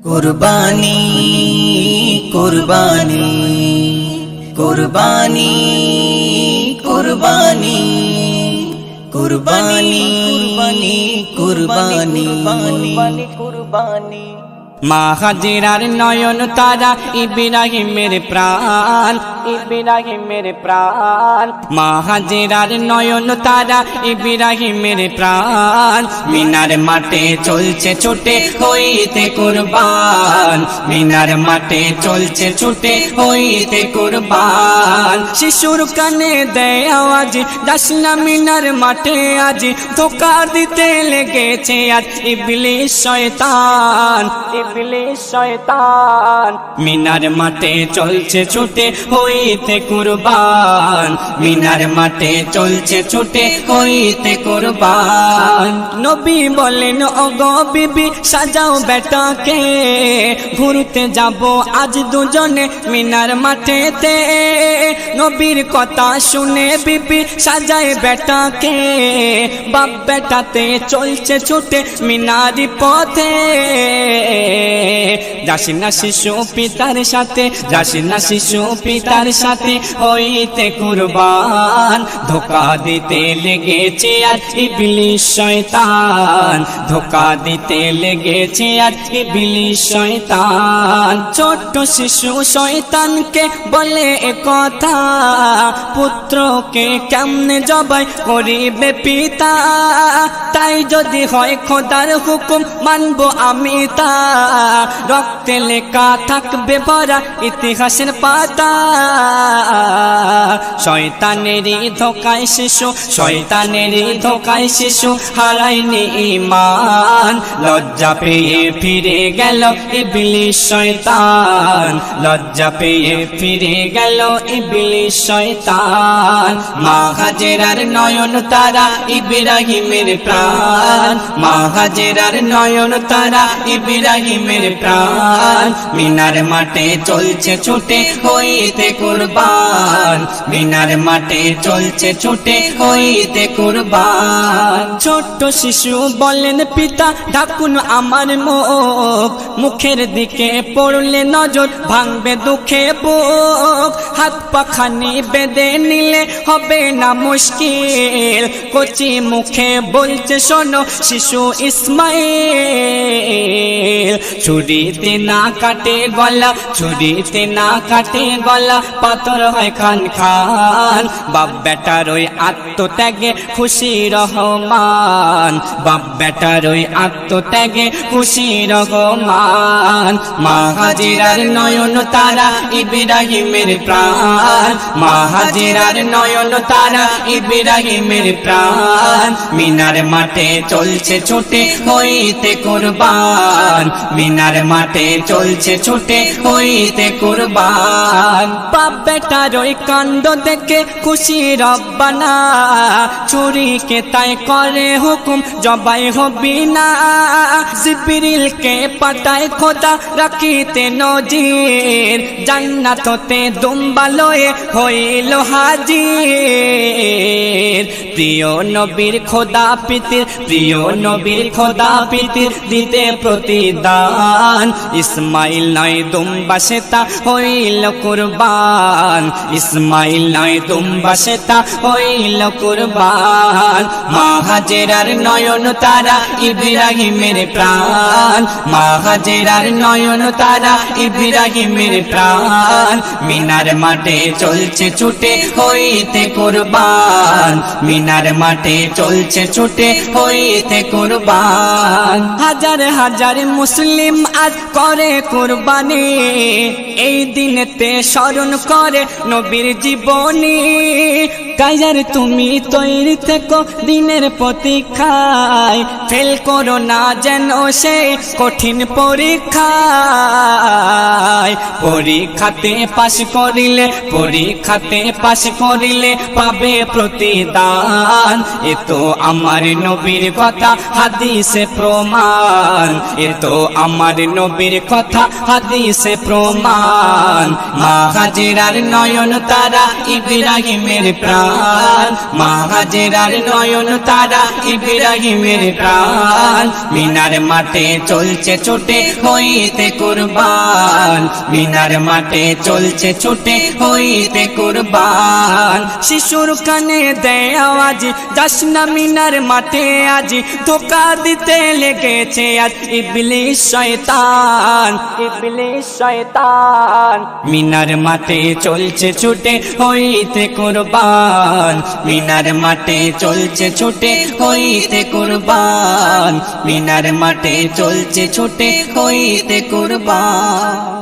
কুরবানি কুরবানি কুরবানি কুরবানি কুরবানি কুরবানি কুরবানি কুরবানি মা হাজেরার নয়ন তারা ইব্রাহিমের প্রাণ, ইব্রাহিমের প্রাণ। মা হাজেরার নয়ন তারা ইব্রাহিমের প্রাণ। মিনার মাঠে চলছে ছুটে হইতে কুরবান, মিনার মাঠে চলছে ছুটে হইতে কুরবান। শিশুর কানে দেয় আওয়াজ, যাস না মিনার মাঠে আজ, ধোঁকা দিতে লেগেছে আজ ইবলিস শয়তান, ইবলিস শয়তান। মিনার মাঠে চলছে ছুটে হইতে কুরবান, মিনার মাঠে চলছে ছুটে হইতে কুরবান। নবী বলেন ওগো বিবি সাজাও বেটাকে, ঘুরতে যাব আজ দুজনে মিনার মাঠেতে। নবীর কথা শুনে বিবি সাজায় বেটাকে, বাপ বেটাতে চলছে ছুটে মিনারি পথে। যাসি না শিশু পিতার সাথে, যাসি না শিশু পিতার সাথে হইতে কুরবান। ধোঁকা দিতে লেগেছে আর ইবলিস শয়তান, ধোঁকা দিতে লেগেছে আর ইবলিস শয়তান। ছোট্ট শিশু শয়তানকে বলে এ কথা, পুত্রকে কেমনে জবাই করিবে পিতা। তাই যদি হয় খোদার হুকুম মানব আমি তা, রক্তে লেখা থাকবে ভরা ইতিহাসের পাতা। শয়তানেরই ধোঁকায় শিশু, শয়তানেরই ধোঁকায় শিশু হারায়নি ঈমান। লজ্জা পেয়ে ফিরে গেল ইবলিস শয়তান, লজ্জা পেয়ে ফিরে গেল ইবলিস শয়তান। মা হাজেরার নয়ন তারা ইব্রাহিমের প্রাণ, মা হাজেরার নয়ন তারা ইব্রাহিমের প্রাণ। মিনার মাঠে চলছে ছুটে হইতে কুরবান, মিনার মাঠে চলছে ছুটে হইতে কুরবান। ছোট্ট শিশু বলেন পিতা ডাকুন আমার মুখ, মুখের দিকে পড়লে নজর ভাঙবে দুঃখে বুক। হাত পাখানি বেঁধে নিলে হবে না মুশকিল, কচি মুখে বলছে শোনো শিশু ইসমাইল। ছুরিতে না কাটে গলা, ছুরিতে না কাটে গলা, পাথর হয় খান খান। বাপ বেটার ওই আত্মত্যাগে খুশি রহমান, বাপ বেটার ওই আত্মত্যাগে খুশি রহমান। মা হাজেরার নয়ন তারা ইব্রাহিমের প্রাণ, মা হাজেরার নয়ন তারা ইব্রাহিমের প্রাণ। মিনার মাঠে চলছে ছুটে হইতে কুরবান, মিনার মাঠে চলছে ছুটে হইতে কুরবান। বাপ বেটার ওই কাণ্ড দেখে খুশি রব্বানা, ছুরিকে তাই করে হুকুম জবাই হবি না। জিবরিলকে পাঠায় খোদা রাখিতে নজির, জান্নাত হতে দুম্বা লয়ে হইল হাজির। প্রিয় নবীর খোদা পিতির, প্রিয় নবীর খোদা পিতির দিতে প্রতিদান। ইসমাইল নয় দুম্বা সেতা হইল কুরবান, ইসমাইল নয় দুম্বা সেতা হইল কুরবান। মা হাজেরার নয়ন তারা ইব্রাহিমের প্রাণ, মা হাজেরার নয়ন তারা ইব্রাহিমের প্রাণ। মিনার মাঠে চলছে ছুটে হইতে কুরবান, মিনার মাঠে চলছে ছুটে হইতে কুরবান। হাজার হাজার মুসলিম আজ করে কুরবানি, এই দিনেতে স্মরণ করে নবীর জীবনী। কায়ার তুমি তৈরি থেকো দিনের প্রতীক্ষায়, ফেল করো না যেন সেই কঠিন পরীক্ষায়। পরীক্ষাতে পাশ করিলে, পরীক্ষাতে পাশ করিলে পাবে প্রতিদান। এ তো আমার নবীর কথা হাদিসে প্রমাণ, এ তো আমার নবীর কথা হাদিসে প্রমাণ। কুরবান মা হাজেরার নয়ন তারা ইব্রাহিমের প্রাণ মা হাজেরার নয়ন তারা ইব্রাহিমের প্রাণ মিনার মাঠে চলছে ছুটে হইতে কুরবান মিনার মাঠে চলছে ছুটে হইতে কুরবান শিশুর কানে দেয় আওয়াজ যাস না মিনার মাঠে আজ ধোকা দিতে লেগেছে আজ ইবলিস শয়তান মিনার মাঠে চলছে ছুটে হইতে কুরবান মিনার মাঠে চলছে ছুটে হইতে কুরবান মিনার মাঠে চলছে ছুটে হইতে কুরবান